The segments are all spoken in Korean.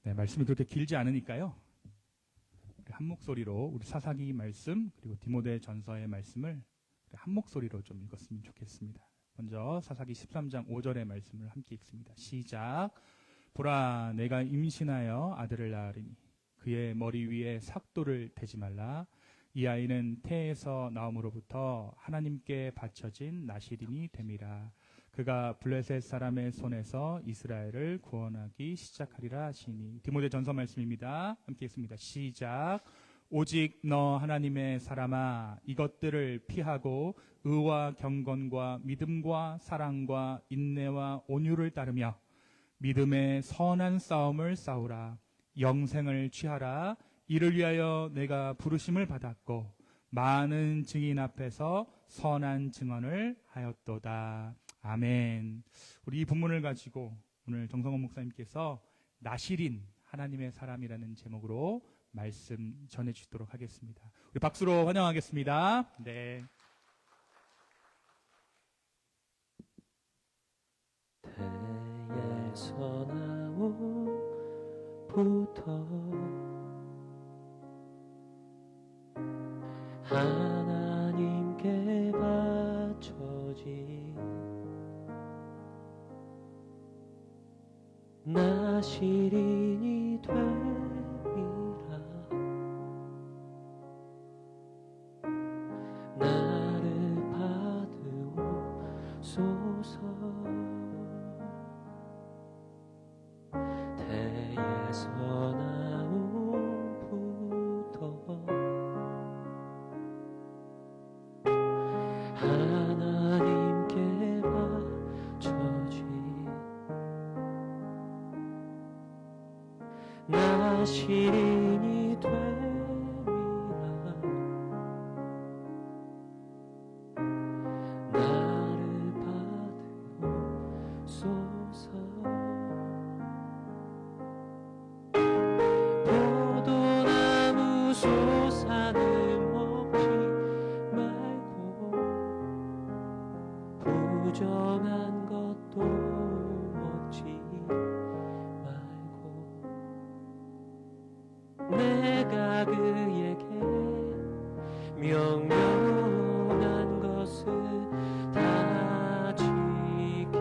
네, 말씀이 그렇게 길지 않으니까요. 한 목소리로 우리 사사기 말씀 그리고 디모데 전서의 말씀을 한 목소리로 좀 읽었으면 좋겠습니다. 먼저 사사기 13장 5절의 말씀을 함께 읽습니다. 시작. 보라, 내가 임신하여 아들을 낳으리니 그의 머리 위에 삭도를 대지 말라. 이 아이는 태에서 나옴으로부터 하나님께 바쳐진 나실인이 됨이라. 그가 블레셋 사람의 손에서 이스라엘을 구원하기 시작하리라 하시니. 디모데 전서 말씀입니다. 함께 읽습니다. 시작. 오직 너 하나님의 사람아, 이것들을 피하고 의와 경건과 믿음과 사랑과 인내와 온유를 따르며 믿음의 선한 싸움을 싸우라. 영생을 취하라. 이를 위하여 내가 부르심을 받았고 많은 증인 앞에서 선한 증언을 하였도다. 아멘. 우리 이 본문을 가지고 오늘 정성원 목사님께서 나실인 하나님의 사람이라는 제목으로 말씀 전해주시도록 하겠습니다. 우리 박수로 환영하겠습니다. 네. 태에서 나온 부터 하나님께 바쳐진 나실인이 됨이라. 나를 받으옵소서. 태에서 나온 부터 하나님께 바쳐진 나실인이 됨이라. 나를 받으옵소서. 포도나무 솟아는 먹지 말고 부정한 것도 먹지 말고 내가 그에게 명령한 것을 다 지킬 것이라.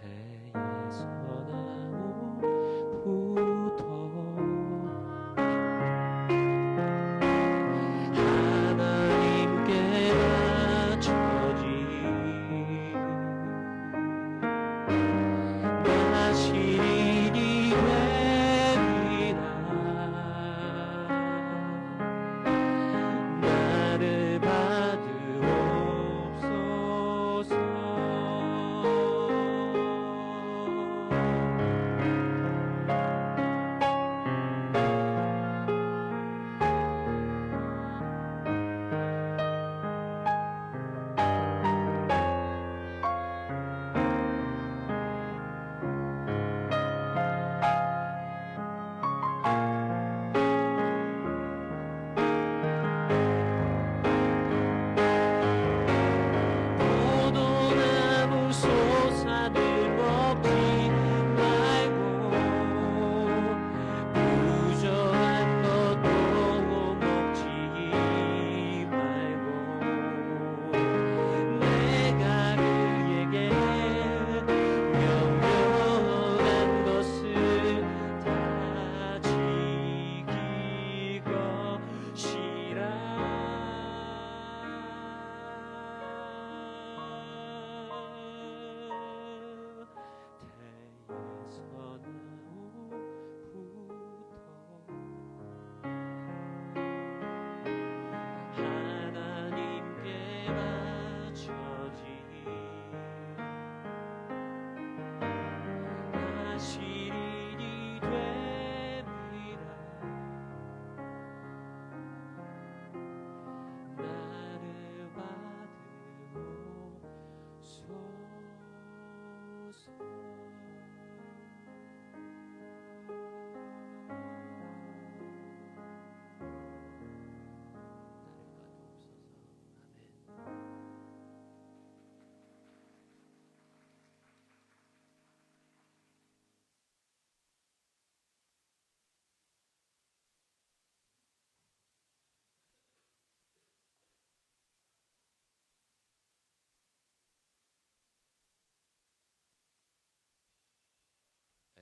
태에서 나온 부터 하나님께 바쳐진 나실인이 됨이라. 나를 받으옵소서. 포도나무 솟아들 먹지 말고 부정한 것도 먹지 말고 내가 그에게 명령한 것을 다 지킬 것이라. 태에서 나온 부터 하나님께 바쳐진 나실인이 됨이라. 나를 받으옵소서. 나를 받으옵소서.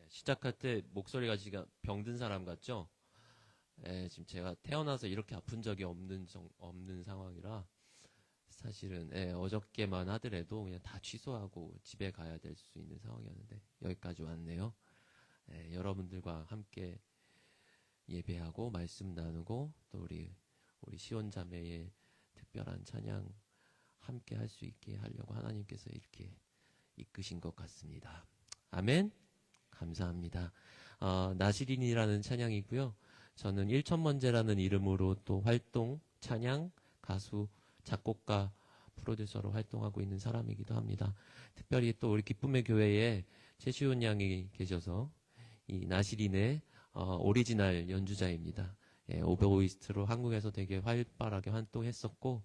시작할 때 목소리가 지금 병든 사람 같죠? 예, 지금 제가 태어나서 이렇게 아픈 적이 없는 상황이라 사실은 어저께만 하더라도 그냥 다 취소하고 집에 가야 될 수 있는 상황이었는데 여기까지 왔네요. 여러분들과 함께 예배하고 말씀 나누고 또 우리 시온 자매의 특별한 찬양 함께 할 수 있게 하려고 하나님께서 이렇게 이끄신 것 같습니다. 아멘. 감사합니다. 나시린이라는 찬양이고요. 저는 일천번제라는 이름으로 또 활동, 찬양, 가수, 작곡가, 프로듀서로 활동하고 있는 사람이기도 합니다. 특별히 또 우리 기쁨의 교회에 최시훈 양이 계셔서 이 나시린의 오리지널 연주자입니다. 오보이스트로 한국에서 되게 활발하게 활동했었고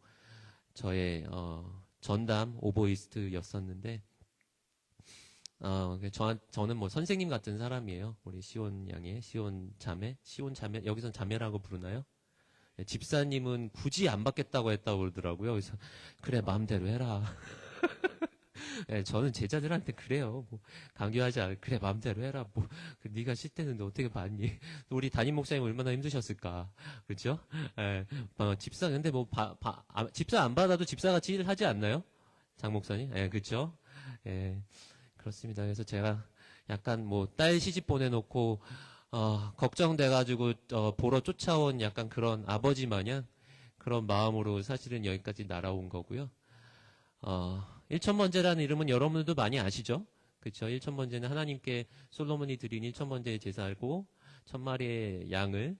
저의 전담 오보이스트였었는데 저는 뭐 선생님 같은 사람이에요. 우리 시온 양의 시온 자매 여기선 자매라고 부르나요? 집사님은 굳이 안 받겠다고 했다고 그러더라고요. 그래서 그래 마음대로 해라. 저는 제자들한테 그래요. 뭐 강요하지 않아. 그래 마음대로 해라. 뭐 네가 싫대는데 어떻게 받니? 우리 담임 목사님 얼마나 힘드셨을까, 그렇죠? 집사 근데 뭐 집사 안 받아도 집사같이 일하지 않나요, 장 목사님? 그렇죠? 그렇습니다. 그래서 제가 약간 뭐 딸 시집 보내놓고 걱정돼가지고 보러 쫓아온 약간 그런 아버지 마냥 그런 마음으로 사실은 여기까지 날아온 거고요. 일천번제라는 이름은 여러분들도 많이 아시죠? 그렇죠? 일천번제는 하나님께 솔로몬이 드린 일천번제의 제사고 1000마리의 양을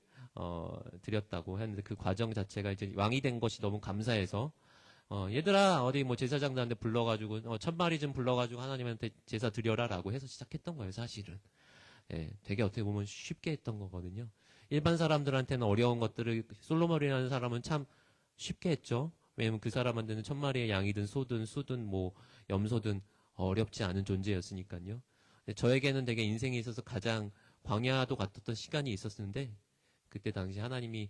드렸다고 했는데 그 과정 자체가 이제 왕이 된 것이 너무 감사해서 얘들아 어디 뭐 제사장들한테 불러가지고 1000마리 좀 불러가지고 하나님한테 제사 드려라라고 해서 시작했던 거예요. 사실은 되게 어떻게 보면 쉽게 했던 거거든요. 일반 사람들한테는 어려운 것들을 솔로몬이라는 사람은 참 쉽게 했죠. 왜냐면 그 사람한테는 1000마리의 양이든 소든 수든 뭐 염소든 어렵지 않은 존재였으니까요. 저에게는 되게 인생에 있어서 가장 광야도 같았던 시간이 있었는데 그때 당시 하나님이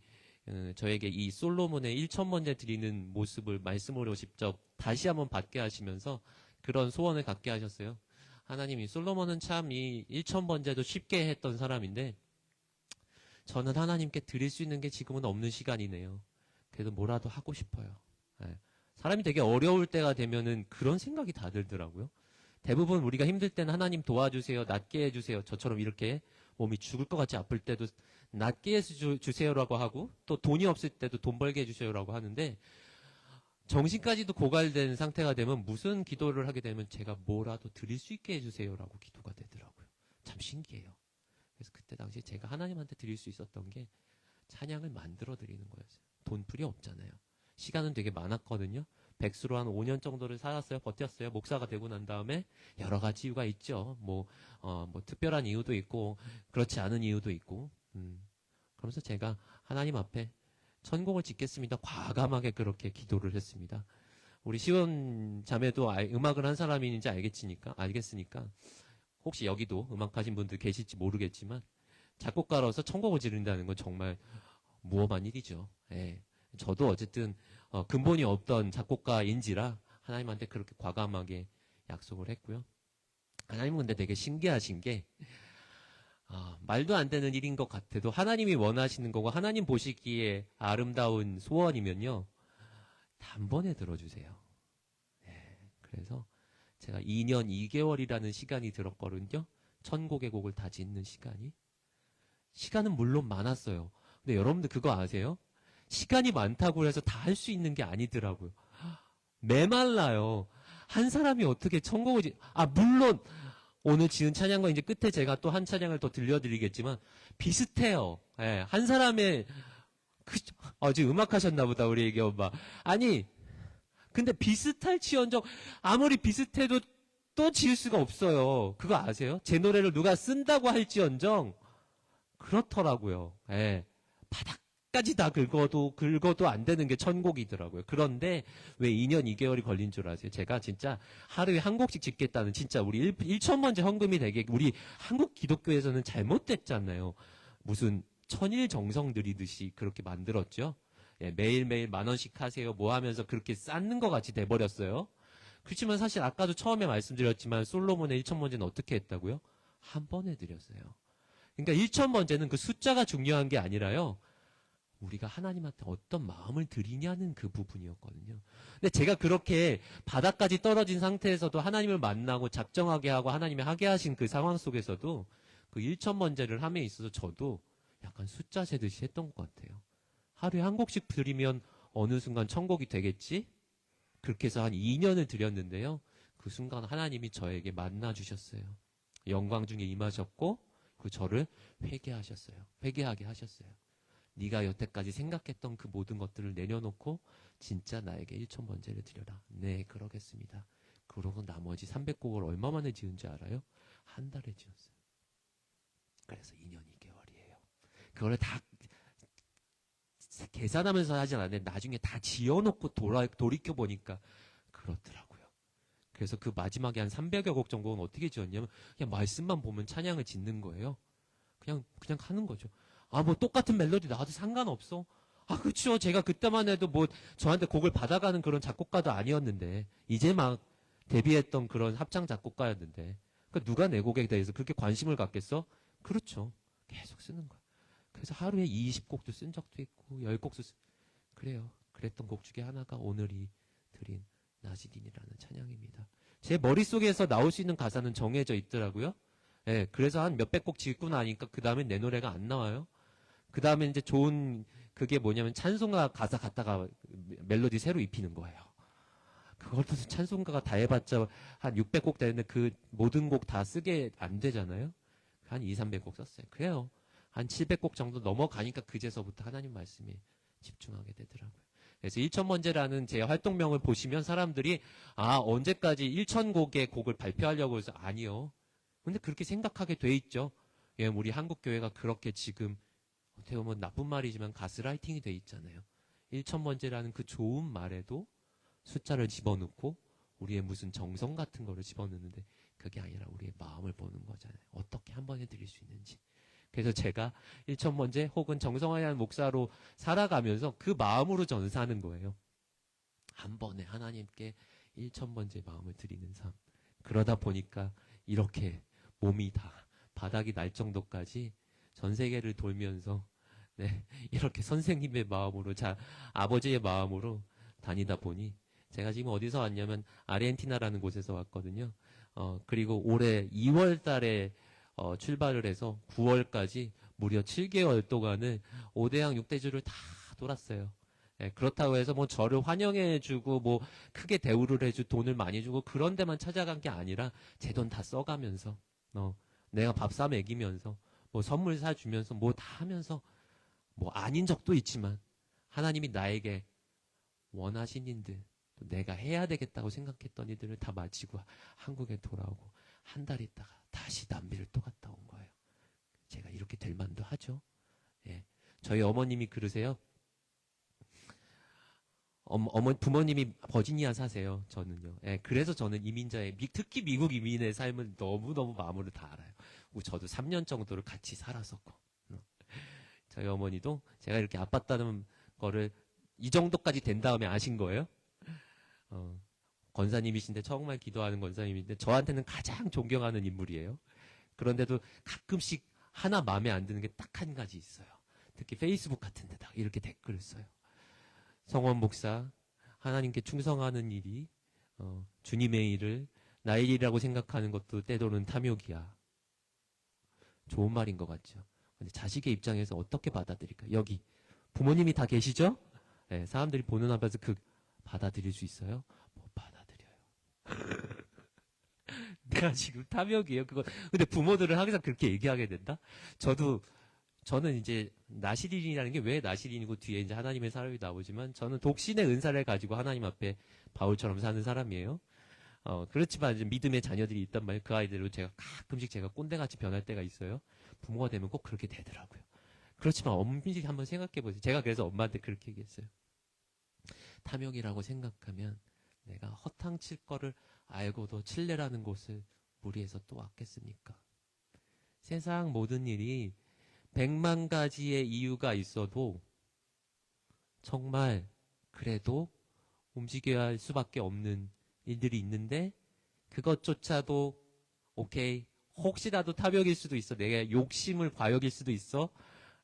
저에게 이 솔로몬의 1000번제 드리는 모습을 말씀으로 직접 다시 한번 받게 하시면서 그런 소원을 갖게 하셨어요. 하나님이 솔로몬은 참 이 1000번제도 쉽게 했던 사람인데 저는 하나님께 드릴 수 있는 게 지금은 없는 시간이네요. 그래도 뭐라도 하고 싶어요. 사람이 되게 어려울 때가 되면은 그런 생각이 다 들더라고요. 대부분 우리가 힘들 때는 하나님 도와주세요, 낫게 해주세요. 저처럼 이렇게 몸이 죽을 것 같이 아플 때도 낫게 해주세요라고 하고 또 돈이 없을 때도 돈 벌게 해주세요라고 하는데 정신까지도 고갈된 상태가 되면 무슨 기도를 하게 되면 제가 뭐라도 드릴 수 있게 해주세요라고 기도가 되더라고요. 참 신기해요. 그래서 그때 당시에 제가 하나님한테 드릴 수 있었던 게 찬양을 만들어 드리는 거였어요. 돈풀이 없잖아요. 시간은 되게 많았거든요. 백수로 한 5년 정도를 살았어요. 버텼어요. 목사가 되고 난 다음에 여러 가지 이유가 있죠. 뭐 특별한 이유도 있고 그렇지 않은 이유도 있고 그러면서 제가 하나님 앞에 천국을 짓겠습니다. 과감하게 그렇게 기도를 했습니다. 우리 시온 자매도 음악을 한 사람인지 알겠으니까 혹시 여기도 음악하신 분들 계실지 모르겠지만 작곡가로서 천국을 지른다는 건 정말 무엄한 일이죠. 저도 어쨌든 근본이 없던 작곡가인지라 하나님한테 그렇게 과감하게 약속을 했고요. 하나님은 근데 되게 신기하신 게 말도 안 되는 일인 것 같아도 하나님이 원하시는 거고 하나님 보시기에 아름다운 소원이면요. 단번에 들어주세요. 그래서 제가 2년 2개월이라는 시간이 들었거든요. 1000곡의 곡을 다 짓는 시간은 물론 많았어요. 근데 여러분들 그거 아세요? 시간이 많다고 해서 다 할 수 있는 게 아니더라고요. 메말라요. 한 사람이 어떻게 1000곡을 물론 오늘 지은 찬양과 이제 끝에 제가 또 한 찬양을 더 들려드리겠지만 비슷해요. 한 사람의 지금 음악하셨나 보다 우리 애기 엄마. 아니 근데 비슷할지언정 아무리 비슷해도 또 지을 수가 없어요. 그거 아세요? 제 노래를 누가 쓴다고 할지언정 그렇더라고요. 바닥까지 다 긁어도 안 되는 게 1000곡이더라고요. 그런데 왜 2년 2개월이 걸린 줄 아세요? 제가 진짜 하루에 한 곡씩 짓겠다는 진짜 우리 1000번째 헌금이 되게 우리 한국 기독교에서는 잘못됐잖아요. 무슨 천일 정성 들이듯이 그렇게 만들었죠. 매일매일 10,000원씩 하세요. 뭐 하면서 그렇게 쌓는 것 같이 돼버렸어요. 그렇지만 사실 아까도 처음에 말씀드렸지만 솔로몬의 1000번째는 어떻게 했다고요? 한 번에 드렸어요. 그러니까 1,000번째는 그 숫자가 중요한 게 아니라요. 우리가 하나님한테 어떤 마음을 드리냐는 그 부분이었거든요. 근데 제가 그렇게 바닥까지 떨어진 상태에서도 하나님을 만나고 작정하게 하고 하나님이 하게 하신 그 상황 속에서도 그 1,000번째를 함에 있어서 저도 약간 숫자 세듯이 했던 것 같아요. 하루에 한 곡씩 드리면 어느 순간 천곡이 되겠지? 그렇게 해서 한 2년을 드렸는데요. 그 순간 하나님이 저에게 만나 주셨어요. 영광 중에 임하셨고 그 저를 회개하셨어요. 회개하게 하셨어요. 네가 여태까지 생각했던 그 모든 것들을 내려놓고 진짜 나에게 1,000번째를 드려라. 네, 그러겠습니다. 그러고 나머지 300곡을 얼마 만에 지은지 알아요? 한 달에 지었어요. 그래서 2년 2개월이에요. 그걸 다 계산하면서 하진 않았는데 나중에 다 지어놓고 돌이켜보니까 그렇더라고요. 그래서 그 마지막에 한 300여 곡 정도는 어떻게 지었냐면 그냥 말씀만 보면 찬양을 짓는 거예요. 그냥 하는 거죠. 아, 뭐 똑같은 멜로디 나와도 상관없어. 아, 그렇죠. 제가 그때만 해도 뭐 저한테 곡을 받아가는 그런 작곡가도 아니었는데 이제 막 데뷔했던 그런 합창 작곡가였는데 그러니까 누가 내 곡에 대해서 그렇게 관심을 갖겠어? 그렇죠. 계속 쓰는 거야. 그래서 하루에 20곡도 쓴 적도 있고 10곡도 그래요. 그랬던 곡 중에 하나가 오늘이 드린 나시딘이라는 찬양입니다. 제 머릿속에서 나올 수 있는 가사는 정해져 있더라고요. 예, 그래서 한 몇백 곡 짓고 나니까 그 다음에 내 노래가 안 나와요. 그 다음에 이제 좋은 그게 뭐냐면 찬송가 가사 갖다가 멜로디 새로 입히는 거예요. 그것도 찬송가가 다 해봤자 한 600곡 되는데 그 모든 곡 다 쓰게 안 되잖아요. 한 2, 300곡 썼어요. 그래요. 한 700곡 정도 넘어가니까 그제서부터 하나님 말씀에 집중하게 되더라고요. 그래서 1,000번째라는 제 활동명을 보시면 사람들이 아, 언제까지 1,000곡의 곡을 발표하려고 해서 아니요. 근데 그렇게 생각하게 돼 있죠. 예, 우리 한국교회가 그렇게 지금 어떻게 보면 나쁜 말이지만 가스라이팅이 돼 있잖아요. 1,000번째라는 그 좋은 말에도 숫자를 집어넣고 우리의 무슨 정성 같은 거를 집어넣는데 그게 아니라 우리의 마음을 보는 거잖아요. 어떻게 한 번에 드릴 수 있는지. 그래서 제가 1,000번째 혹은 정성화한 목사로 살아가면서 그 마음으로 저는 사는 거예요. 한 번에 하나님께 1,000번째 마음을 드리는 삶. 그러다 보니까 이렇게 몸이 다 바닥이 날 정도까지 전 세계를 돌면서 네, 이렇게 선생님의 마음으로 아버지의 마음으로 다니다 보니 제가 지금 어디서 왔냐면 아르헨티나라는 곳에서 왔거든요. 그리고 올해 2월 달에 출발을 해서 9월까지 무려 7개월 동안을 5대양 6대주를 다 돌았어요. 예, 그렇다고 해서 뭐 저를 환영해주고 뭐 크게 대우를 해주고 돈을 많이 주고 그런 데만 찾아간 게 아니라 제 돈 다 써가면서 내가 밥 사 먹이면서 뭐 선물 사주면서 뭐 다 하면서 뭐 아닌 적도 있지만 하나님이 나에게 원하신 일들 또 내가 해야 되겠다고 생각했던 일들을 다 마치고 한국에 돌아오고 한 달 있다가 다시 남비를 또 갔다 온 거예요. 제가 이렇게 될 만도 하죠. 예. 저희 어머님이 그러세요. 부모님이 버지니아 사세요. 저는요. 예, 그래서 저는 이민자의 특히 미국 이민의 삶을 너무너무 마음으로 다 알아요. 저도 3년 정도를 같이 살았었고 저희 어머니도 제가 이렇게 아팠다는 거를 이 정도까지 된 다음에 아신 거예요. 권사님이신데 정말 기도하는 권사님인데 저한테는 가장 존경하는 인물이에요. 그런데도 가끔씩 하나 마음에 안 드는 게 딱 한 가지 있어요. 특히 페이스북 같은 데다 이렇게 댓글을 써요. 성원 목사, 하나님께 충성하는 일이 주님의 일을 나의 일이라고 생각하는 것도 때로는 탐욕이야. 좋은 말인 것 같죠. 근데 자식의 입장에서 어떻게 받아들일까? 여기 부모님이 다 계시죠? 네, 사람들이 보는 앞에서 받아들일 수 있어요? 못 받아들여요. 내가 지금 탐욕이에요. 그거. 근데 부모들은 항상 그렇게 얘기하게 된다? 저는 이제 나시린이라는 게 왜 나시린이고 뒤에 이제 하나님의 사람이 나오지만 저는 독신의 은사를 가지고 하나님 앞에 바울처럼 사는 사람이에요. 그렇지만 이제 믿음의 자녀들이 있단 말이에요. 그 아이들로 제가 가끔씩 제가 꼰대같이 변할 때가 있어요. 부모가 되면 꼭 그렇게 되더라고요. 그렇지만 엄밀히 한번 생각해 보세요. 제가 그래서 엄마한테 그렇게 얘기했어요. 탐욕이라고 생각하면 내가 허탕칠 거를 알고도 칠레라는 곳을 무리해서 또 왔겠습니까? 세상 모든 일이 100만 가지의 이유가 있어도 정말 그래도 움직여야 할 수밖에 없는 일들이 있는데 그것조차도 오케이 혹시라도 타벽일 수도 있어. 내가 욕심을 과욕일 수도 있어.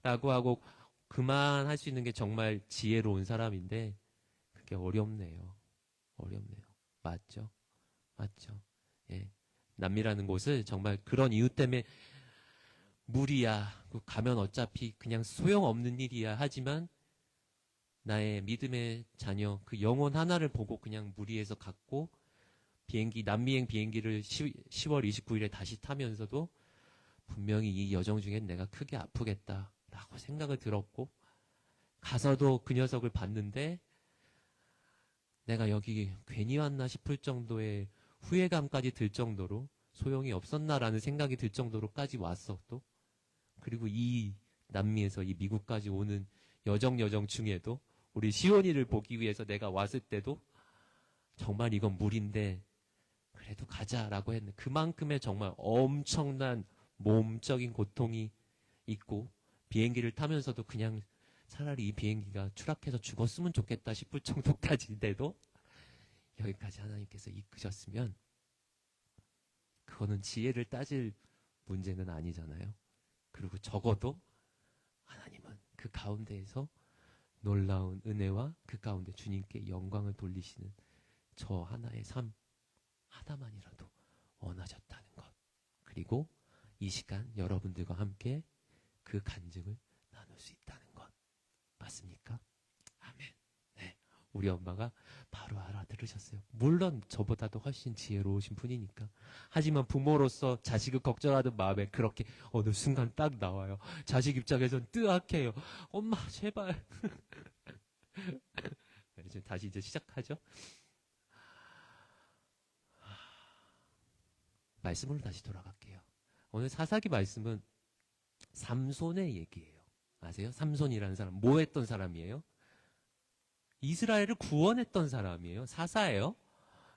라고 하고 그만할 수 있는 게 정말 지혜로운 사람인데 그게 어렵네요. 어렵네요. 맞죠? 맞죠? 예. 남미라는 곳을 정말 그런 이유 때문에 무리야. 가면 어차피 그냥 소용없는 일이야. 하지만 나의 믿음의 자녀 그 영혼 하나를 보고 그냥 무리해서 갔고 남미행 비행기를 10월 29일에 다시 타면서도 분명히 이 여정 중엔 내가 크게 아프겠다라고 생각을 들었고 가서도 그 녀석을 봤는데 내가 여기 괜히 왔나 싶을 정도의 후회감까지 들 정도로 소용이 없었나라는 생각이 들 정도로까지 왔어 또. 그리고 이 남미에서 이 미국까지 오는 여정 중에도 우리 시온이를 보기 위해서 내가 왔을 때도 정말 이건 무리인데 그래도 가자라고 했는데 그만큼의 정말 엄청난 몸적인 고통이 있고 비행기를 타면서도 그냥 차라리 이 비행기가 추락해서 죽었으면 좋겠다 싶을 정도까지인데도 여기까지 하나님께서 이끄셨으면 그거는 지혜를 따질 문제는 아니잖아요. 그리고 적어도 하나님은 그 가운데에서 놀라운 은혜와 그 가운데 주님께 영광을 돌리시는 저 하나의 삶 하나만이라도 원하셨다는 것. 그리고 이 시간 여러분들과 함께 그 간증을 나눌 수 있다는 것. 맞습니까? 아멘. 네. 우리 엄마가 바로 알아들으셨어요. 물론 저보다도 훨씬 지혜로우신 분이니까. 하지만 부모로서 자식을 걱정하는 마음에 그렇게 어느 순간 딱 나와요. 자식 입장에선 뜨악해요. 엄마 제발. 이제 다시 시작하죠. 말씀으로 다시 돌아갈게요. 오늘 사사기 말씀은 삼손의 얘기예요. 아세요? 삼손이라는 사람 뭐 했던 사람이에요? 이스라엘을 구원했던 사람이에요. 사사예요.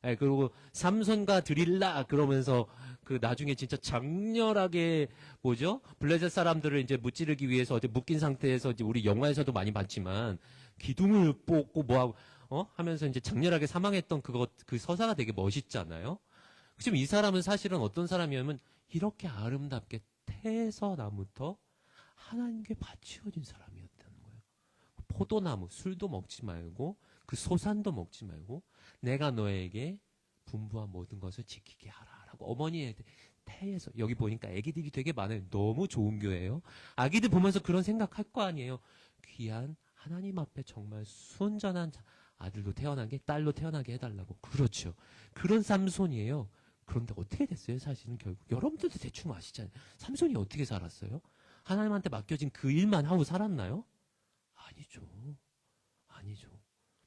네, 그리고 삼손과 드릴라 그러면서 그 나중에 진짜 장렬하게 뭐죠? 블레셋 사람들을 이제 무찌르기 위해서 어디 묶인 상태에서 이제 우리 영화에서도 많이 봤지만 기둥을 뽑고 뭐하고 하면서 이제 장렬하게 사망했던 그 서사가 되게 멋있잖아요. 지금 이 사람은 사실은 어떤 사람이냐면 이렇게 아름답게 태서나무부터 하나님께 바치어진 사람이었다는 거예요. 포도나무, 술도 먹지 말고 그 소산도 먹지 말고 내가 너에게 분부한 모든 것을 지키게 하라라고 어머니의 태에서 여기 보니까 아기들이 되게 많아요. 너무 좋은 교회예요. 아기들 보면서 그런 생각할 거 아니에요. 귀한 하나님 앞에 정말 순전한 아들로 태어나게 딸로 태어나게 해달라고. 그렇죠. 그런 삼손이에요. 그런데 어떻게 됐어요? 사실은 결국 여러분들도 대충 아시잖아요. 삼손이 어떻게 살았어요? 하나님한테 맡겨진 그 일만 하고 살았나요? 아니죠. 아니죠.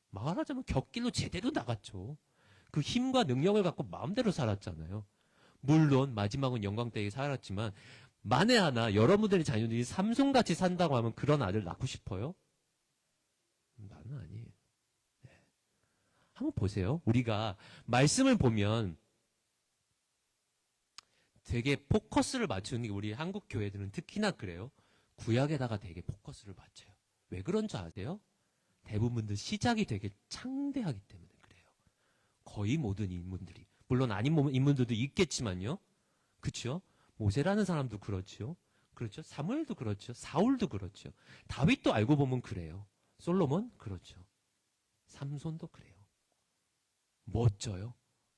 말하자면 곁길로 제대로 나갔죠. 그 힘과 능력을 갖고 마음대로 살았잖아요. 물론 마지막은 영광되게 살았지만 만에 하나 여러분들의 자녀들이 삼손같이 산다고 하면 그런 아들 낳고 싶어요? 나는 아니에요. 네. 한번 보세요. 우리가 말씀을 보면 되게 포커스를 맞추는 게 우리 한국 교회들은 특히나 그래요. 구약에다가 되게 포커스를 맞춰요. 왜 그런 줄 아세요? 대부분들 시작이 되게 창대하기 때문에 그래요. 거의 모든 인물들이. 물론 아닌 인물들도 있겠지만요. 그렇죠? 모세라는 사람도 그렇죠. 그렇죠? 사무엘도 그렇죠. 사울도 그렇죠. 다윗도 알고 보면 그래요. 솔로몬 그렇죠. 삼손도 그래요. 멋져요.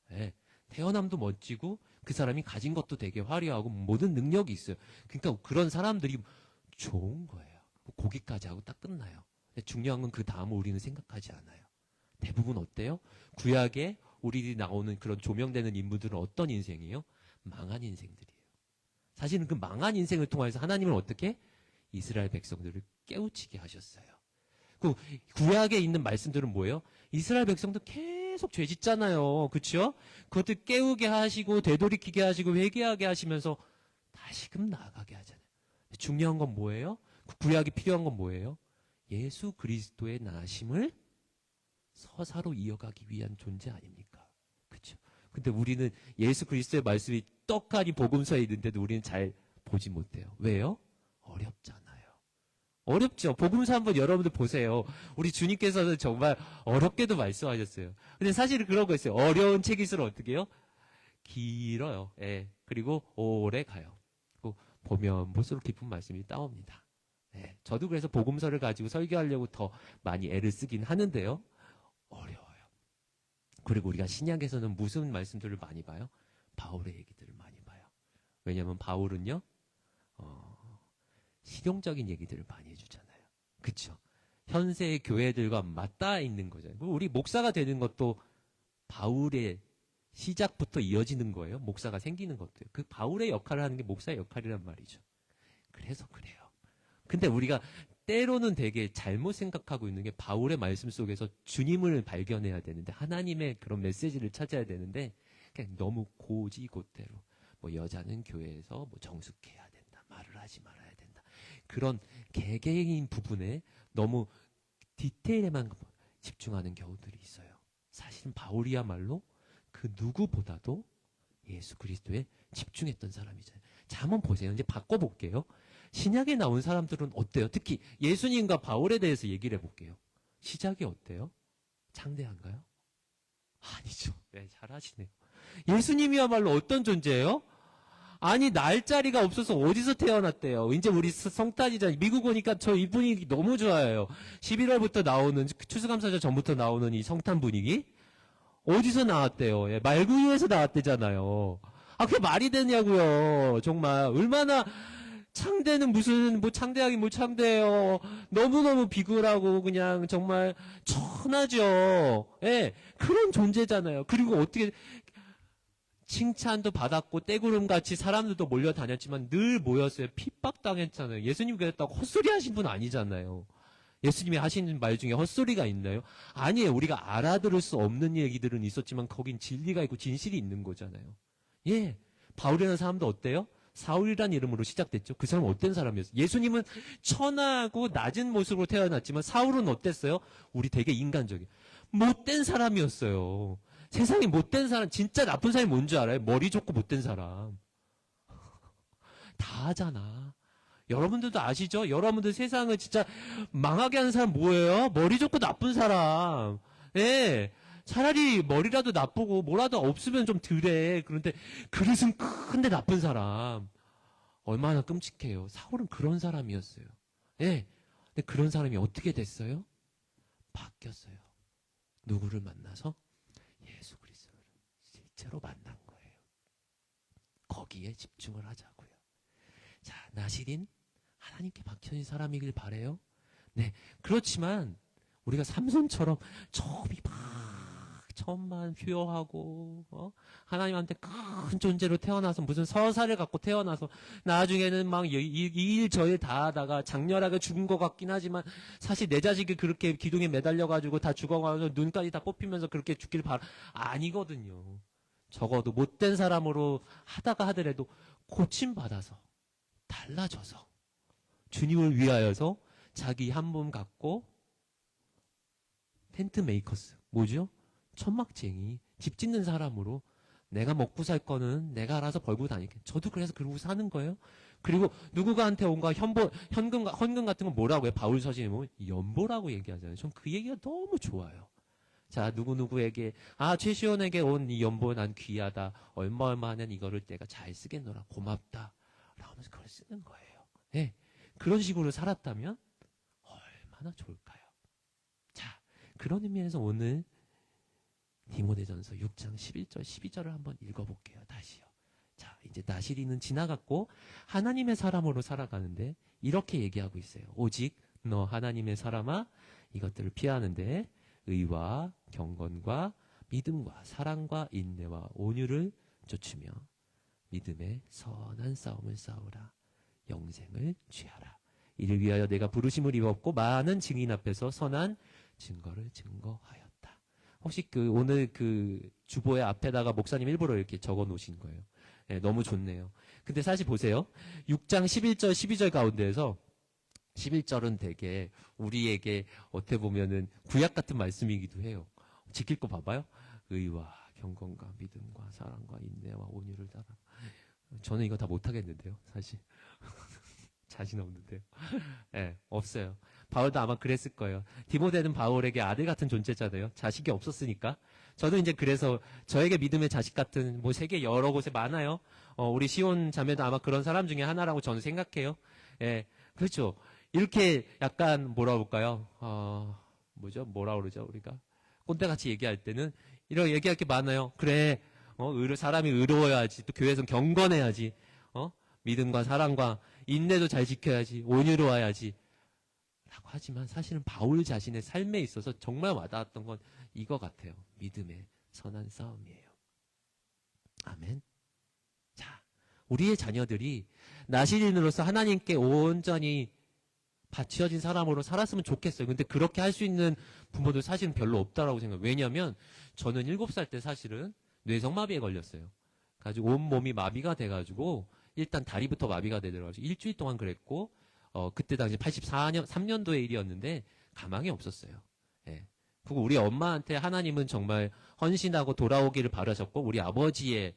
네. 태어남도 멋지고 그 사람이 가진 것도 되게 화려하고 모든 능력이 있어요. 그러니까 그런 사람들이 좋은 거예요. 거기까지 하고 딱 끝나요. 중요한 건 그 다음을 우리는 생각하지 않아요. 대부분 어때요? 구약에 우리들이 나오는 그런 조명되는 인물들은 어떤 인생이에요? 망한 인생들이에요. 사실은 그 망한 인생을 통해서 하나님은 어떻게? 이스라엘 백성들을 깨우치게 하셨어요. 그 구약에 있는 말씀들은 뭐예요? 이스라엘 백성들 계속 죄 짓잖아요. 그렇죠? 그것들 깨우게 하시고 되돌이키게 하시고 회개하게 하시면서 다시금 나아가게 하잖아요. 중요한 건 뭐예요? 구약이 필요한 건 뭐예요? 예수 그리스도의 나심을 서사로 이어가기 위한 존재 아닙니까? 그렇죠? 근데 우리는 예수 그리스도의 말씀이 떡하니 복음서에 있는데도 우리는 잘 보지 못해요. 왜요? 어렵잖아요. 어렵죠. 복음서 한번 여러분들 보세요. 우리 주님께서는 정말 어렵게도 말씀하셨어요. 근데 사실은 그런 거 있어요. 어려운 책일수록 어떻게 해요? 길어요. 예. 그리고 오래 가요. 그리고 보면 볼수록 깊은 말씀이 따옵니다. 예. 저도 그래서 복음서를 가지고 설교하려고 더 많이 애를 쓰긴 하는데요. 어려워요. 그리고 우리가 신약에서는 무슨 말씀들을 많이 봐요? 바울의 얘기들을 많이 봐요. 왜냐하면 바울은요, 실용적인 얘기들을 많이 해주잖아요. 그쵸? 현세의 교회들과 맞닿아 있는 거잖아요. 우리 목사가 되는 것도 바울의 시작부터 이어지는 거예요. 목사가 생기는 것도요. 그 바울의 역할을 하는 게 목사의 역할이란 말이죠. 그래서 그래요. 근데 우리가 때로는 되게 잘못 생각하고 있는 게 바울의 말씀 속에서 주님을 발견해야 되는데 하나님의 그런 메시지를 찾아야 되는데 그냥 너무 고지곳대로 뭐 여자는 교회에서 뭐 정숙해야 된다. 말을 하지 말아야 된다. 그런 개개인 부분에 너무 디테일에만 집중하는 경우들이 있어요. 사실은 바울이야말로 그 누구보다도 예수 그리스도에 집중했던 사람이잖아요. 자, 한번 보세요. 이제 바꿔볼게요. 신약에 나온 사람들은 어때요? 특히 예수님과 바울에 대해서 얘기를 해볼게요. 시작이 어때요? 창대한가요? 아니죠. 네, 잘하시네요. 예수님이야말로 어떤 존재예요? 아니, 날짜리가 없어서 어디서 태어났대요? 이제 우리 성탄이잖아요. 미국 오니까 저 이 분위기 너무 좋아요. 11월부터 나오는, 추수감사절 전부터 나오는 이 성탄 분위기? 어디서 나왔대요? 예, 말구유에서 나왔대잖아요. 아, 그게 말이 되냐고요. 정말. 얼마나 창대는 무슨, 뭐 창대하긴 뭐 창대해요. 너무너무 비굴하고 그냥 정말 천하죠. 예, 그런 존재잖아요. 그리고 어떻게, 칭찬도 받았고 떼구름같이 사람들도 몰려다녔지만 늘 모였어요. 핍박당했잖아요. 예수님 그랬다고 헛소리 하신 분 아니잖아요. 예수님이 하시는 말 중에 헛소리가 있나요? 아니에요. 우리가 알아들을 수 없는 얘기들은 있었지만 거긴 진리가 있고 진실이 있는 거잖아요. 예, 바울이라는 사람도 어때요? 사울이라는 이름으로 시작됐죠. 그 사람은 어떤 사람이었어요? 예수님은 천하고 낮은 모습으로 태어났지만 사울은 어땠어요? 우리 되게 인간적인 못된 사람이었어요. 세상에 못된 사람, 진짜 나쁜 사람이 뭔지 알아요? 머리 좋고 못된 사람. 다 하잖아. 여러분들도 아시죠? 여러분들 세상을 진짜 망하게 하는 사람 뭐예요? 머리 좋고 나쁜 사람. 예. 차라리 머리라도 나쁘고 뭐라도 없으면 좀 덜해. 그런데 그릇은 큰데 나쁜 사람. 얼마나 끔찍해요. 사울은 그런 사람이었어요. 예. 근데 그런 사람이 어떻게 됐어요? 바뀌었어요. 누구를 만나서? 예수 그리스도를 실제로 만난 거예요. 거기에 집중을 하자고요. 자, 나시린 하나님께 박혀진 사람이길 바래요. 네, 그렇지만 우리가 삼손처럼 처음이 막 처음만 휴여하고 하나님한테 큰 존재로 태어나서 무슨 서사를 갖고 태어나서 나중에는 막 이 일 저 일 다 하다가 장렬하게 죽은 것 같긴 하지만 사실 내 자식이 그렇게 기둥에 매달려가지고 다 죽어가면서 눈까지 다 뽑히면서 그렇게 죽길 아니거든요. 적어도 못된 사람으로 하다가 하더라도 고침받아서 달라져서 주님을 위하여서 자기 한 몸 갖고 텐트 메이커스 뭐죠? 천막쟁이 집 짓는 사람으로 내가 먹고 살 거는 내가 알아서 벌고 다니게. 저도 그래서 그러고 사는 거예요. 그리고 누구가한테 온가 헌금 같은 건 뭐라고 해요? 바울 서신에 보면 연보라고 얘기하잖아요. 전 그 얘기가 너무 좋아요. 자, 누구누구에게 최시원에게 온 이 연보 난 귀하다. 얼마 하면 이거를 내가 잘 쓰겠노라. 고맙다. 라면서 그걸 쓰는 거예요. 네. 그런 식으로 살았다면 얼마나 좋을까요? 자, 그런 의미에서 오늘 디모데전서 6장 11절, 12절을 한번 읽어볼게요. 다시요. 자, 이제 나시리는 지나갔고 하나님의 사람으로 살아가는데 이렇게 얘기하고 있어요. 오직 너 하나님의 사람아 이것들을 피하는데 의와 경건과 믿음과 사랑과 인내와 온유를 좇으며 믿음의 선한 싸움을 싸우라. 영생을 취하라. 이를 위하여 내가 부르심을 입었고 많은 증인 앞에서 선한 증거를 증거하였다. 혹시 오늘 주보의 앞에다가 목사님 일부러 이렇게 적어 놓으신 거예요. 네, 너무 좋네요. 근데 사실 보세요. 6장 11절, 12절 가운데에서 11절은 되게 우리에게 어떻게 보면은 구약 같은 말씀이기도 해요. 지킬 거 봐봐요. 의와 경건과 믿음과 사랑과 인내와 온유를 따라. 저는 이거 다 못하겠는데요, 사실. 자신 없는데요. 예, 없어요. 바울도 아마 그랬을 거예요. 디모데는 바울에게 아들 같은 존재잖아요. 자식이 없었으니까. 저도 이제 그래서 저에게 믿음의 자식 같은 뭐 세계 여러 곳에 많아요. 우리 시온 자매도 아마 그런 사람 중에 하나라고 저는 생각해요. 예, 그렇죠. 이렇게 약간 뭐라 볼까요? 뭐라 그러죠 우리가 꼰대같이 얘기할 때는 이런 얘기할 게 많아요. 그래, 사람이 의로워야지. 또 교회에서는 경건해야지. 믿음과 사랑과 인내도 잘 지켜야지. 온유로워야지. 라고 하지만 사실은 바울 자신의 삶에 있어서 정말 와닿았던 건 이거 같아요. 믿음의 선한 싸움이에요. 아멘. 자, 우리의 자녀들이 나시린으로서 하나님께 온전히 바치어진 사람으로 살았으면 좋겠어요. 근데 그렇게 할 수 있는 부모들 사실은 별로 없다라고 생각해요. 왜냐면 저는 7살 때 사실은 뇌성마비에 걸렸어요. 가지고 온몸이 마비가 돼가지고 일단 다리부터 마비가 되더라고요. 일주일 동안 그랬고 그때 당시 3년도의 일이었는데 가망이 없었어요. 예. 그리고 우리 엄마한테 하나님은 정말 헌신하고 돌아오기를 바라셨고 우리 아버지의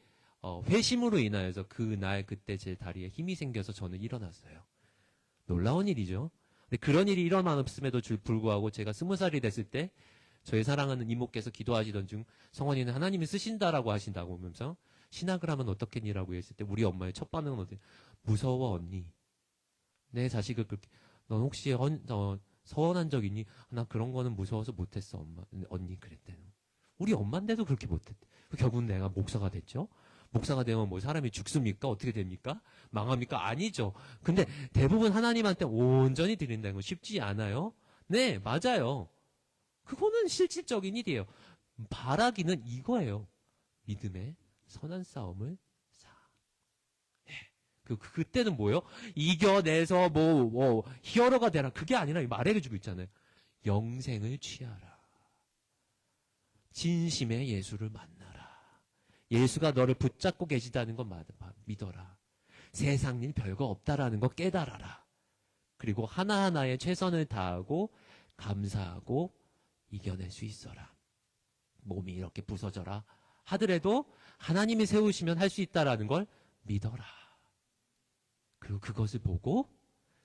회심으로 인하여서 그날 그때 제 다리에 힘이 생겨서 저는 일어났어요. 놀라운 일이죠. 근데 그런 일이 일어났음에도 불구하고 제가 20살이 됐을 때 저의 사랑하는 이모께서 기도하시던 중 성원이는 하나님이 쓰신다라고 하신다고 하면서 신학을 하면 어떻겠니라고 했을 때 우리 엄마의 첫 반응은 어때요? 무서워 언니. 내 자식을 그렇게 넌 혹시 서원한 적 있니? 나 그런 거는 무서워서 못했어 엄마. 언니 그랬대. 우리 엄마인데도 그렇게 못했대. 결국은 내가 목사가 됐죠. 목사가 되면 뭐 사람이 죽습니까? 어떻게 됩니까? 망합니까? 아니죠. 근데 대부분 하나님한테 온전히 드린다는 건 쉽지 않아요. 네, 맞아요. 그거는 실질적인 일이에요. 바라기는 이거예요. 믿음의 선한 싸움을 사. 그때는 뭐예요? 이겨내서 히어로가 되라. 그게 아니라 말해주고 있잖아요. 영생을 취하라. 진심의 예수를 만나라. 예수가 너를 붙잡고 계시다는 것 믿어라. 세상 일 별거 없다라는 거 깨달아라. 그리고 하나하나에 최선을 다하고 감사하고 이겨낼 수 있어라. 몸이 이렇게 부서져라 하더라도 하나님이 세우시면 할 수 있다라는 걸 믿어라. 그리고 그것을 보고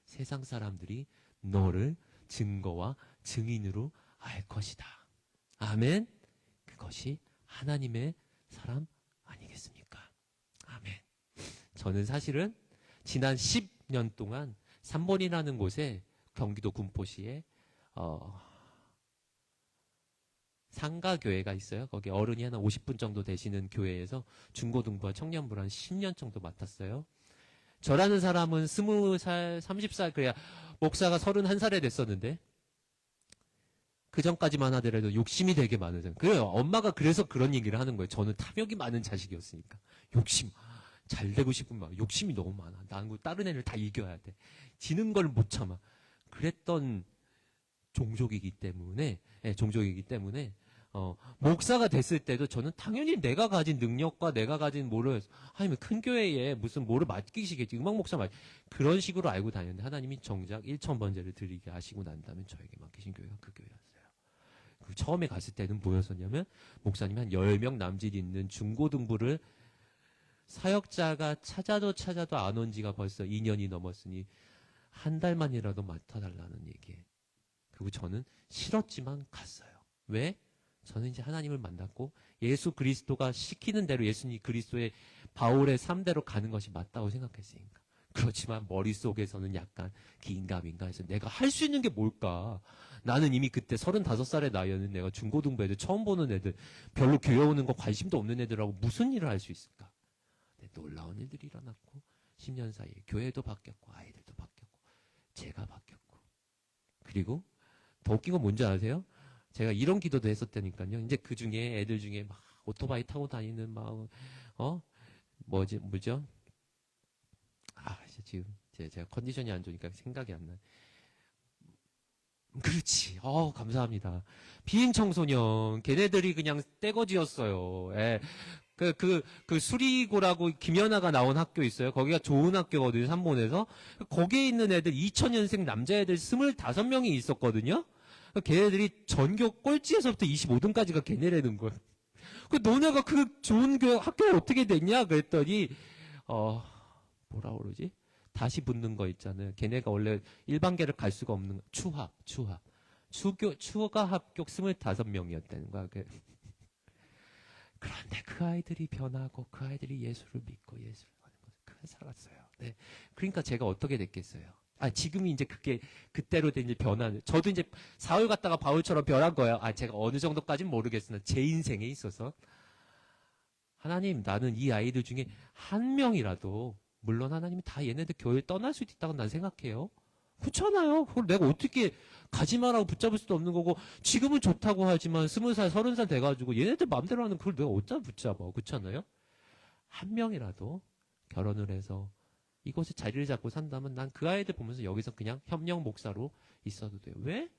세상 사람들이 너를 증거와 증인으로 알 것이다. 아멘. 그것이 하나님의 사람 아니겠습니까? 아멘. 저는 사실은 지난 10년 동안 삼본이라는 곳에 경기도 군포시에 상가교회가 있어요. 거기 어른이 한 50분 정도 되시는 교회에서 중고등부와 청년부를 한 10년 정도 맡았어요. 저라는 사람은 20살, 30살, 그래야 목사가 31살에 됐었는데 그 전까지만 하더라도 욕심이 되게 많으잖아요. 그래요. 엄마가 그래서 그런 얘기를 하는 거예요. 저는 탐욕이 많은 자식이었으니까. 욕심. 잘 되고 싶은 마음. 욕심이 너무 많아. 나는 다른 애를 다 이겨야 돼. 지는 걸 못 참아. 그랬던 종족이기 때문에 목사가 됐을 때도 저는 당연히 내가 가진 능력과 내가 가진 아니면 큰 교회에 무슨 뭐를 맡기시겠지. 음악 목사 그런 식으로 알고 다녔는데 하나님이 정작 1,000번제를 드리게 하시고 난 다음에 저에게 맡기신 교회가 그 교회였어요. 처음에 갔을 때는 뭐였었냐면 목사님이 한 10명 남짓 있는 중고등부를 사역자가 찾아도 안 온 지가 벌써 2년이 넘었으니 한 달만이라도 맡아달라는 얘기에 그리고 저는 싫었지만 갔어요. 왜? 저는 이제 하나님을 만났고 예수 그리스도가 시키는 대로 예수님 그리스도의 바울의 삶대로 가는 것이 맞다고 생각했으니까. 그렇지만 머릿속에서는 약간 긴가민가 해서 내가 할 수 있는 게 뭘까? 나는 이미 그때 35살의 나이였는데 내가 중고등부 애들 처음 보는 애들 별로 교회 오는 거 관심도 없는 애들하고 무슨 일을 할 수 있을까? 놀라운 일들이 일어났고 10년 사이에 교회도 바뀌었고 아이들도 바뀌었고 제가 바뀌었고 그리고 더 웃긴 건 뭔지 아세요? 제가 이런 기도도 했었다니까요. 이제 그 중에 애들 중에 막 오토바이 타고 다니는 뭐죠? 지금 제가 컨디션이 안 좋으니까 생각이 안 나. 그렇지. 감사합니다. 비행 청소년 걔네들이 그냥 떼거지였어요. 예. 그 수리고라고 김연아가 나온 학교 있어요. 거기가 좋은 학교거든요. 삼본에서. 거기에 있는 애들 2000년생 남자애들 25명이 있었거든요. 걔네들이 전교 꼴찌에서부터 25등까지가 걔네라는 거예요. 너네가 그 좋은 학교에 어떻게 됐냐? 그랬더니 뭐라 그러지? 다시 붙는 거 있잖아요. 걔네가 원래 일반계를 갈 수가 없는 추가 합격 25명이었다는 거야. 그런데 그 아이들이 변하고 그 아이들이 예수를 믿고 예수를 그 살았어요. 네. 그러니까 제가 어떻게 됐겠어요? 지금이 이제 그게 그때로 된 이제 변화는 저도 이제 사울 갔다가 바울처럼 변한 거예요. 제가 어느 정도까지는 모르겠으나 제 인생에 있어서 하나님, 나는 이 아이들 중에 한 명이라도, 물론 하나님이 다 얘네들 교회 떠날 수도 있다고 난 생각해요. 그렇잖아요. 그걸 내가 어떻게 가지 마라고 붙잡을 수도 없는 거고, 지금은 좋다고 하지만 20살, 30살 돼가지고 얘네들 마음대로 하는 그걸 내가 어쩌 붙잡아. 그렇잖아요. 한 명이라도 결혼을 해서 이곳에 자리를 잡고 산다면 난 그 아이들 보면서 여기서 그냥 협력 목사로 있어도 돼요. 왜?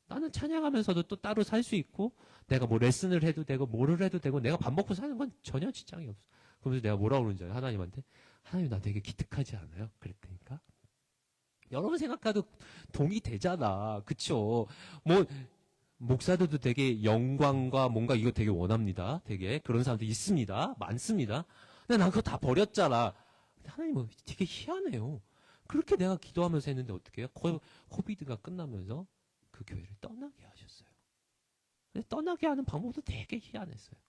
나는 찬양하면서도 또 따로 살 수 있고, 내가 뭐 레슨을 해도 되고, 뭐를 해도 되고, 내가 밥 먹고 사는 건 전혀 지장이 없어. 그러면서 내가 뭐라고 그러는지 알아요? 하나님한테. 하나님, 나 되게 기특하지 않아요? 그랬다니까. 여러분 생각해도 동의되잖아. 그쵸? 뭐, 목사들도 되게 영광과 뭔가 이거 되게 원합니다. 되게. 그런 사람도 있습니다. 많습니다. 근데 난 그거 다 버렸잖아. 근데 하나님은 되게 희한해요. 그렇게 내가 기도하면서 했는데 어떻게 해요? 코비드가 끝나면서 그 교회를 떠나게 하셨어요. 근데 떠나게 하는 방법도 되게 희한했어요.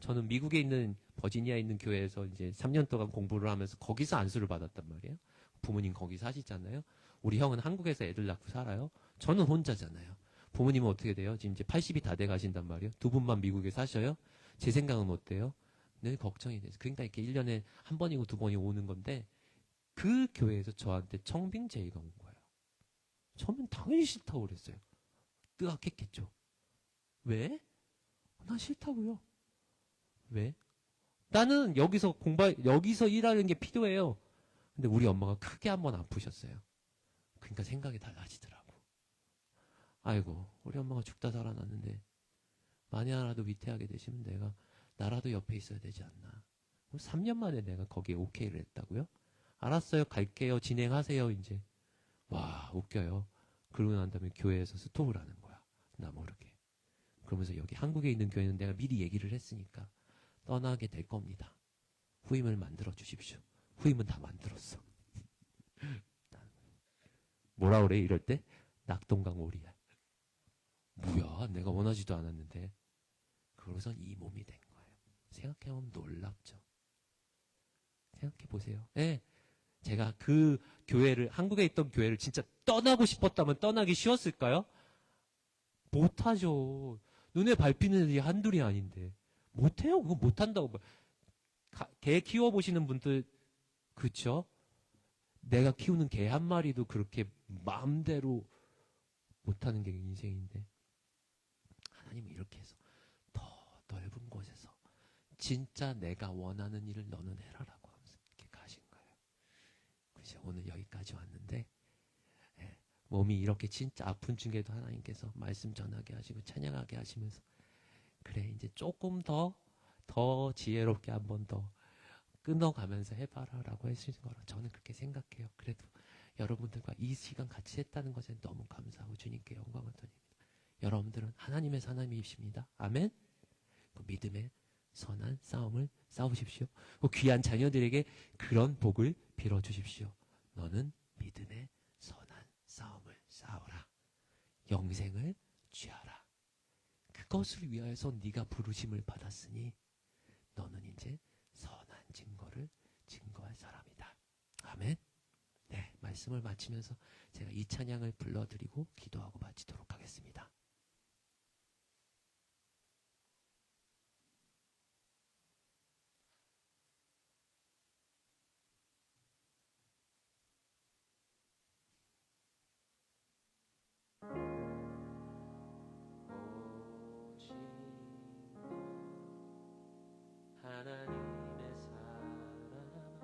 저는 미국에 있는 버지니아에 있는 교회에서 이제 3년 동안 공부를 하면서 거기서 안수를 받았단 말이에요. 부모님 거기 사시잖아요. 우리 형은 한국에서 애들 낳고 살아요. 저는 혼자잖아요. 부모님은 어떻게 돼요? 지금 이제 80이 다 돼 가신단 말이에요. 두 분만 미국에 사셔요. 제 생각은 어때요? 늘 걱정이 돼서. 그러니까 이렇게 1년에 한 번이고 두 번이 오는 건데 그 교회에서 저한테 청빙제의가 온 거예요. 처음엔 당연히 싫다고 그랬어요. 뜨악했겠죠. 왜? 난 싫다고요. 왜? 나는 여기서 일하는 게 필요해요. 근데 우리 엄마가 크게 한번 아프셨어요. 그러니까 생각이 달라지더라고. 아이고, 우리 엄마가 죽다 살아났는데 만에 하나도 위태하게 되시면 나라도 옆에 있어야 되지 않나. 3년 만에 내가 거기에 오케이를 했다고요? 알았어요. 갈게요. 진행하세요. 이제. 와, 웃겨요. 그러고 난 다음에 교회에서 스톱을 하는 거야. 나 모르게. 그러면서 여기 한국에 있는 교회는 내가 미리 얘기를 했으니까 떠나게 될 겁니다. 후임을 만들어 주십시오. 후임은 다 만들었어. 뭐라 그래 이럴 때? 낙동강 오리야. 뭐야, 내가 원하지도 않았는데. 그러고선 이 몸이 된 거예요. 생각해보면 놀랍죠. 생각해보세요. 네, 제가 그 교회를, 한국에 있던 교회를 진짜 떠나고 싶었다면 떠나기 쉬웠을까요? 못하죠. 눈에 밟히는 일이 한둘이 아닌데. 못해요. 그거 못한다고. 개 키워보시는 분들, 그쵸? 내가 키우는 개 한 마리도 그렇게 마음대로 못하는 게 인생인데. 하나님은 이렇게 해서 더 넓은 곳에서 진짜 내가 원하는 일을 너는 해라라고 하면서 이렇게 가신 거예요. 그래서 오늘 여기까지 왔는데, 몸이 이렇게 진짜 아픈 중에도 하나님께서 말씀 전하게 하시고 찬양하게 하시면서, 그래 이제 조금 더 지혜롭게 한 번 더 끊어가면서 해봐라 라고 해주신 거라 저는 그렇게 생각해요. 그래도 여러분들과 이 시간 같이 했다는 것에 너무 감사하고 주님께 영광을 돌립니다. 여러분들은 하나님의 사람이십니다. 아멘. 그 믿음의 선한 싸움을 싸우십시오. 그 귀한 자녀들에게 그런 복을 빌어주십시오. 너는 믿음의 선한 싸움을 싸우라. 영생을 취하라. 그것을 위하여서 네가 부르심을 받았으니 너는 이제 선한 증거를 증거할 사람이다. 아멘. 네, 말씀을 마치면서 제가 이 찬양을 불러드리고 기도하고 마치도록 하겠습니다. 오직 하나님의 사랑아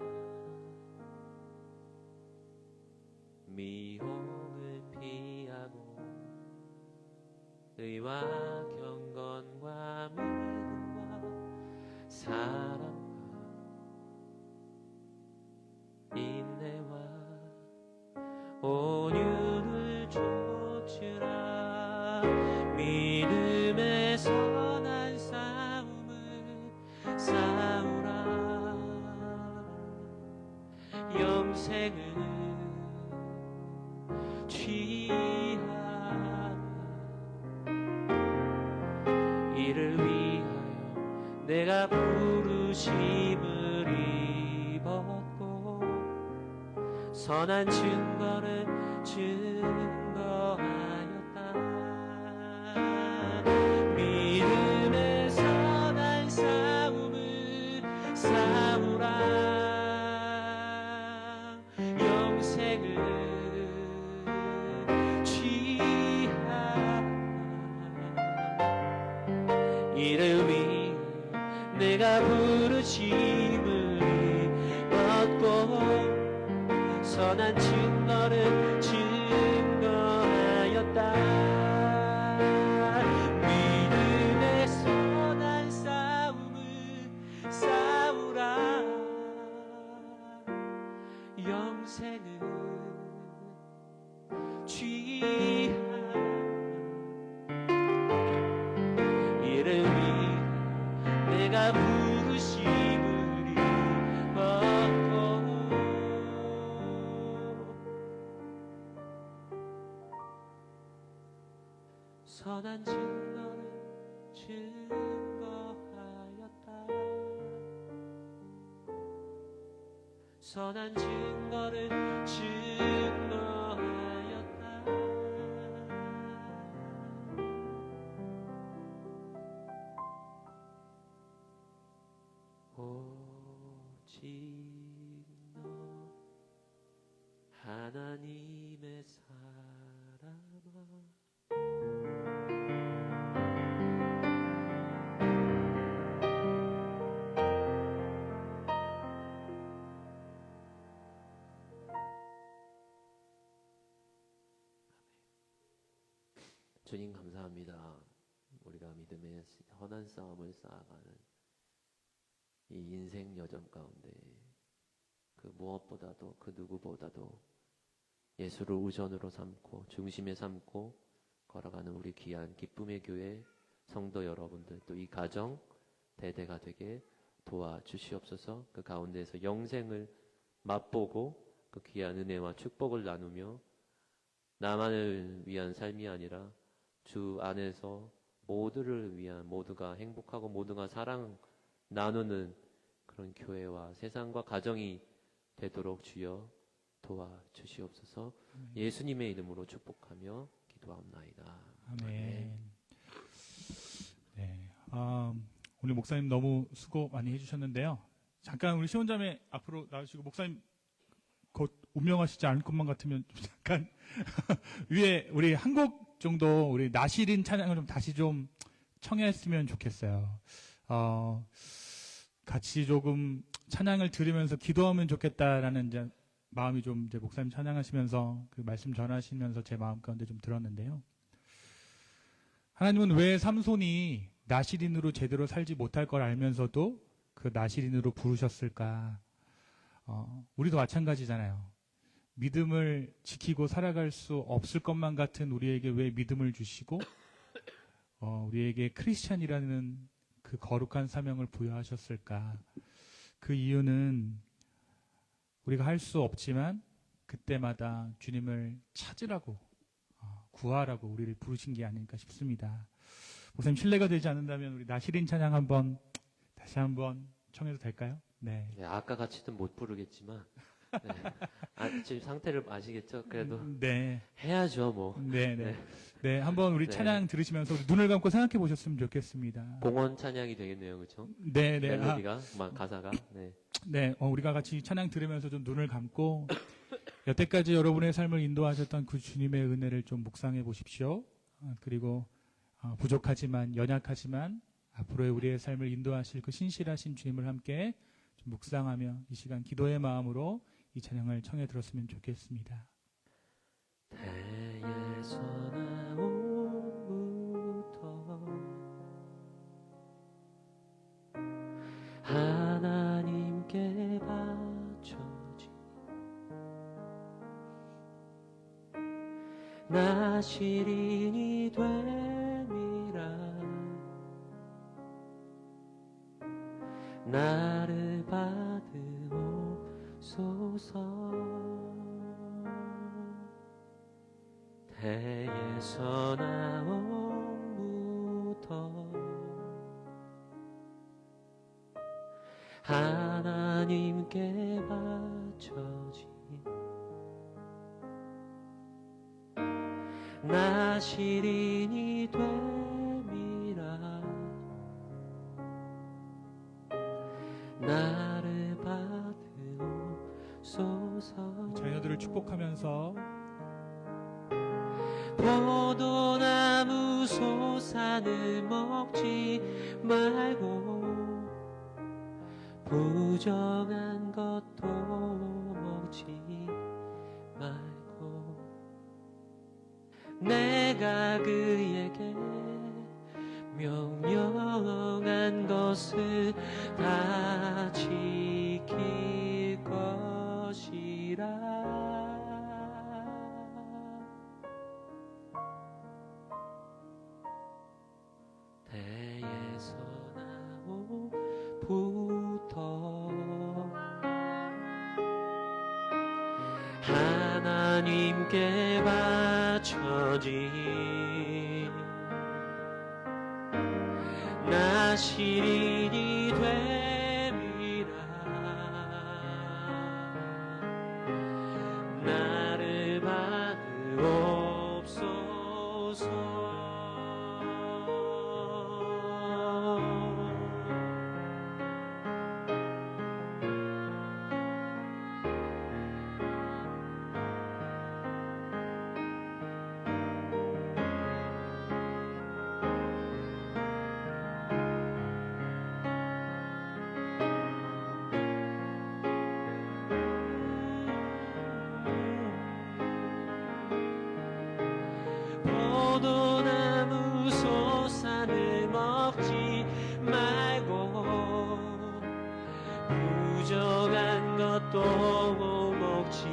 미움을 피하고 의와 경건과 믿음과 사랑과 인내와 온유를 좇으라. 믿음의 선한 싸움을 싸우라. 영생을 취하라. 이를 위하여 내가 부르심을 입었고 선한 증거를 증거하였다. 믿음의 선한 싸움을 싸우라. 영생을 취하라. 이를 위해 내가 부르심을 입었고 선한 증거를 증거하였다. 믿음의 선한 싸움을 싸우라. 영생을 취하라. 이를 위해 내가 부르심을 입었고 선한 증거를 증거하였다. 선한 증거를 증거하였다. 오직 너 하나님의 사람아. 주님 감사합니다. 우리가 믿음의 선한 싸움을 쌓아가는 이 인생 여정 가운데 그 무엇보다도 그 누구보다도 예수를 우선으로 삼고 중심에 삼고 걸어가는 우리 귀한 기쁨의 교회 성도 여러분들, 또 이 가정 대대가 되게 도와주시옵소서. 그 가운데에서 영생을 맛보고 그 귀한 은혜와 축복을 나누며 나만을 위한 삶이 아니라 주 안에서 모두를 위한, 모두가 행복하고 모두가 사랑 나누는 그런 교회와 세상과 가정이 되도록 주여 도와주시옵소서. 예수님의 이름으로 축복하며 기도합나이다. 아멘. 네. 오늘 목사님 너무 수고 많이 해주셨는데요. 잠깐 우리 시원자매 앞으로 나오시고, 목사님 곧 운명하시지 않을 것만 같으면 좀 잠깐 위에 우리 한 곡 정도 우리 나시린 찬양을 좀 다시 좀 청했으면 좋겠어요. 같이 조금 찬양을 들으면서 기도하면 좋겠다라는 이제 마음이 좀 이제 목사님 찬양하시면서 그 말씀 전하시면서 제 마음 가운데 좀 들었는데요. 하나님은 왜 삼손이 나시린으로 제대로 살지 못할 걸 알면서도 그 나시린으로 부르셨을까? 우리도 마찬가지잖아요. 믿음을 지키고 살아갈 수 없을 것만 같은 우리에게 왜 믿음을 주시고, 우리에게 크리스찬이라는 그 거룩한 사명을 부여하셨을까? 그 이유는 우리가 할 수 없지만 그때마다 주님을 찾으라고, 구하라고 우리를 부르신 게 아닐까 싶습니다. 목사님 실례가 되지 않는다면 우리 나시린 찬양 다시 한번 청해도 될까요? 네. 네, 아까 같이는 못 부르겠지만 지금 상태를 아시겠죠? 그래도 네. 해야죠 뭐. 네, 네. 네, 한번 우리 찬양 들으시면서 우리 눈을 감고 생각해 보셨으면 좋겠습니다. 공원 찬양이 되겠네요, 그렇죠? 네, 네. 멜로디가, 가사가. 네. 네, 우리가 같이 찬양 들으면서 좀 눈을 감고 여태까지 여러분의 삶을 인도하셨던 그 주님의 은혜를 좀 묵상해 보십시오. 그리고 부족하지만, 연약하지만 앞으로의 우리의 삶을 인도하실 그 신실하신 주님을 함께 좀 묵상하며 이 시간 기도의 마음으로 이 찬양을 청해 들었으면 좋겠습니다. 태에서 나옴부터 하나님께 바쳐진 나시린이 됨이라. 나를 받으옵소서. 태에서 나온 무덤 하나님께 바쳐진 나 시린이 됨이라 나를 받으옵소서. 자녀들을 축복하면서 포도나무 소산을 먹지 말고 부정한 것도 먹지 말고 내가 그에게 명령한 것을 다 지킬 것이라. 태에서 나온 부터 하나님께 바쳐진 나 시린이 됨이라 나를 받으옵소서. 포도나무 소산을 먹지 말고 부정한 것도 먹지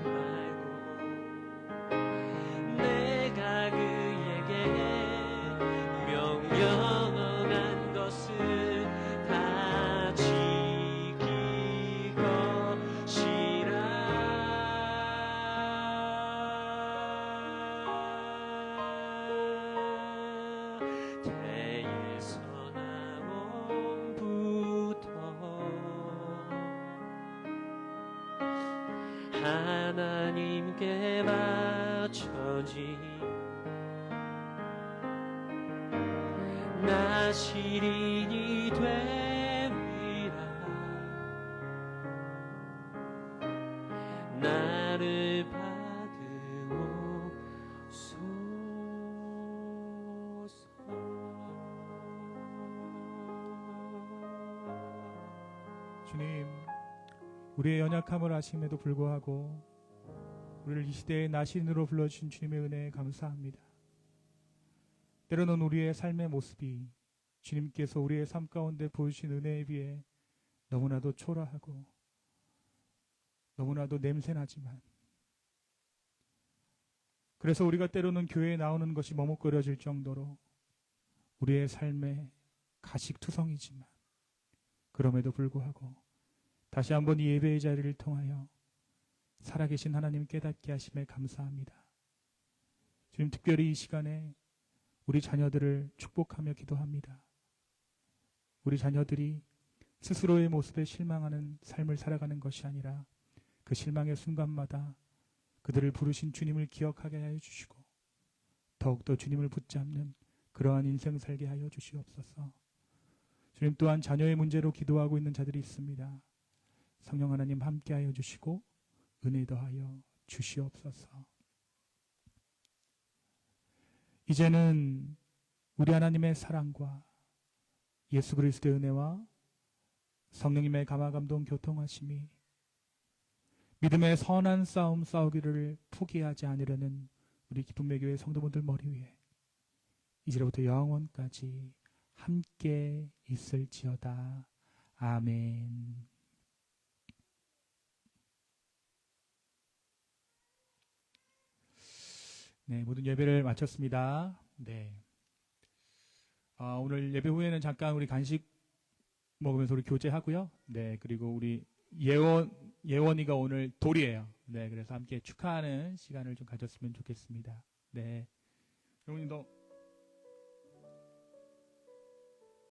말고 내가 그에게 명령한 것을 다 지킬 것이라. 태에서 나온 부터 하나님께 바쳐진 나 시린이 됨이라 나를 주님, 우리의 연약함을 아심에도 불구하고 우리를 이 시대의 나신으로 불러주신 주님의 은혜에 감사합니다. 때로는 우리의 삶의 모습이 주님께서 우리의 삶 가운데 보여주신 은혜에 비해 너무나도 초라하고 너무나도 냄새나지만, 그래서 우리가 때로는 교회에 나오는 것이 머뭇거려질 정도로 우리의 삶에 가식투성이지만, 그럼에도 불구하고 다시 한번 이 예배의 자리를 통하여 살아계신 하나님 깨닫게 하심에 감사합니다. 주님, 특별히 이 시간에 우리 자녀들을 축복하며 기도합니다. 우리 자녀들이 스스로의 모습에 실망하는 삶을 살아가는 것이 아니라 그 실망의 순간마다 그들을 부르신 주님을 기억하게 하여 주시고 더욱더 주님을 붙잡는 그러한 인생 살게 하여 주시옵소서. 주님, 또한 자녀의 문제로 기도하고 있는 자들이 있습니다. 성령 하나님 함께하여 주시고 은혜 더하여 주시옵소서. 이제는 우리 하나님의 사랑과 예수 그리스도의 은혜와 성령님의 감화감동 교통하심이 믿음의 선한 싸움 싸우기를 포기하지 않으려는 우리 기쁨의 교회 성도분들 머리 위에 이제로부터 영원까지 함께 있을지어다. 아멘. 네, 모든 예배를 마쳤습니다. 네. 오늘 예배 후에는 잠깐 우리 간식 먹으면서 우리 교제하고요. 네, 그리고 우리 예원이가 오늘 돌이에요. 네, 그래서 함께 축하하는 시간을 좀 가졌으면 좋겠습니다. 네. 영훈이 너